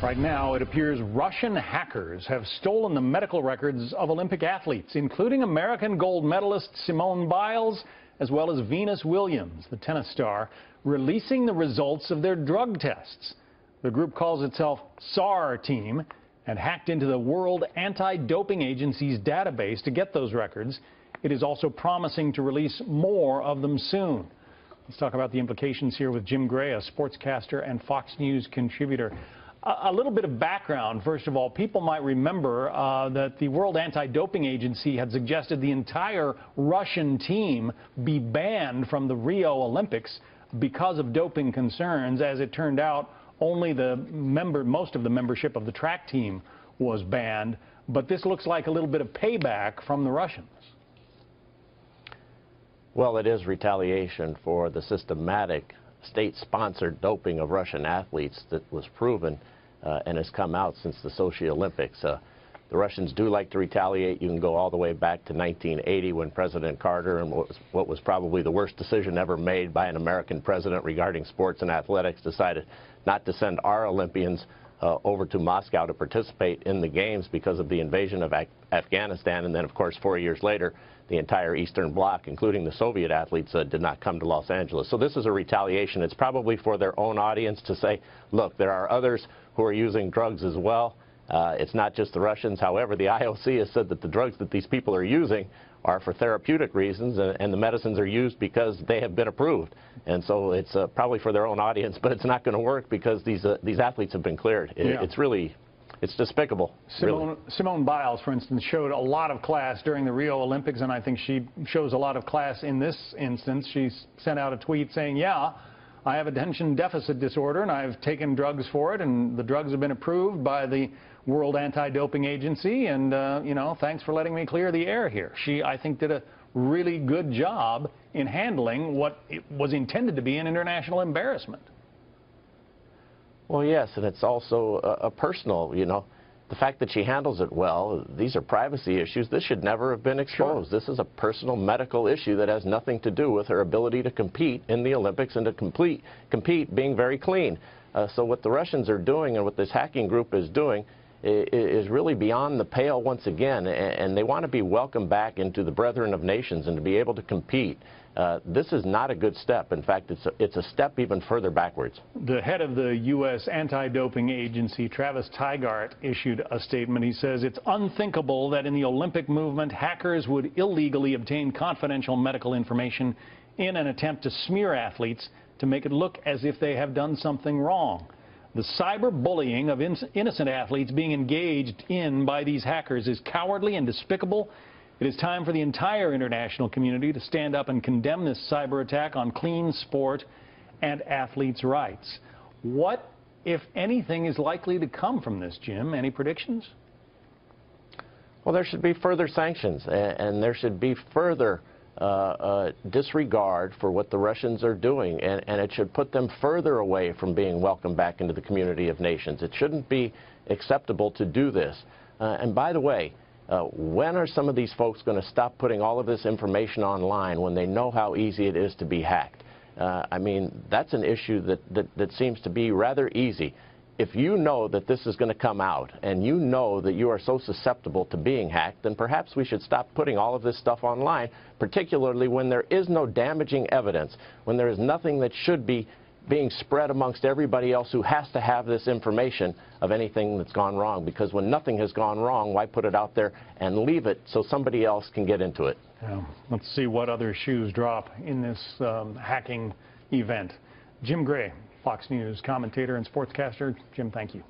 Right now, it appears Russian hackers have stolen the medical records of Olympic athletes, including American gold medalist Simone Biles, as well as Venus Williams, the tennis star, releasing the results of their drug tests. The group calls itself SAR Team and hacked into the World Anti-Doping Agency's database to get those records. It is also promising to release more of them soon. Let's talk about the implications here with Jim Gray, a sportscaster and Fox News contributor. A little bit of background, first of all. People might remember that the World Anti-Doping Agency had suggested the entire Russian team be banned from the Rio Olympics because of doping concerns. As it turned out, only most of the membership of the track team was banned. But this looks like a little bit of payback from the Russians. Well, it is retaliation for the systematic state-sponsored doping of Russian athletes that was proven and has come out since the Sochi Olympics. The Russians do like to retaliate. You can go all the way back to 1980 when President Carter, and what was probably the worst decision ever made by an American president regarding sports and athletics, decided not to send our Olympians over to Moscow to participate in the games because of the invasion of Afghanistan. And then, of course, 4 years later, the entire Eastern Bloc, including the Soviet athletes, did not come to Los Angeles. So this is a retaliation. It's probably for their own audience to say, look, there are others who are using drugs as well. It's not just the Russians. However, the IOC has said that the drugs that these people are using are for therapeutic reasons, and the medicines are used because they have been approved. And so it's probably for their own audience, but it's not going to work because these athletes have been cleared. It's despicable. Simone Biles, for instance, showed a lot of class during the Rio Olympics, and I think she shows a lot of class in this instance. She sent out a tweet saying, yeah, I have attention deficit disorder, and I've taken drugs for it, and the drugs have been approved by the World Anti-Doping Agency, and, you know, thanks for letting me clear the air here. She, I think, did a really good job in handling what was intended to be an international embarrassment. Well, yes, and it's also a personal, you know, the fact that she handles it well. These are privacy issues. This should never have been exposed. Sure. This is a personal medical issue that has nothing to do with her ability to compete in the Olympics and to compete being very clean. So what the Russians are doing and what this hacking group is doing is really beyond the pale once again, and they want to be welcomed back into the Brethren of Nations and to be able to compete. This is not a good step. In fact, it's a step even further backwards. The head of the U.S. Anti-Doping Agency, Travis Tygart, issued a statement. He says it's unthinkable that in the Olympic movement, hackers would illegally obtain confidential medical information in an attempt to smear athletes to make it look as if they have done something wrong. The cyberbullying of innocent athletes being engaged in by these hackers is cowardly and despicable. It is time for the entire international community to stand up and condemn this cyber attack on clean sport and athletes' rights. What, if anything, is likely to come from this, Jim? Any predictions? Well, there should be further sanctions, and there should be further disregard for what the Russians are doing, and it should put them further away from being welcomed back into the community of nations. It shouldn't be acceptable to do this. And by the way, when are some of these folks going to stop putting all of this information online when they know how easy it is to be hacked? I mean, that's an issue that seems to be rather easy. If you know that this is going to come out and you know that you are so susceptible to being hacked, then perhaps we should stop putting all of this stuff online, particularly when there is no damaging evidence, when there is nothing that should be being spread amongst everybody else who has to have this information of anything that's gone wrong. Because when nothing has gone wrong, why put it out there and leave it so somebody else can get into it? Yeah. Let's see what other shoes drop in this hacking event. Jim Gray, Fox News commentator and sportscaster. Jim, thank you.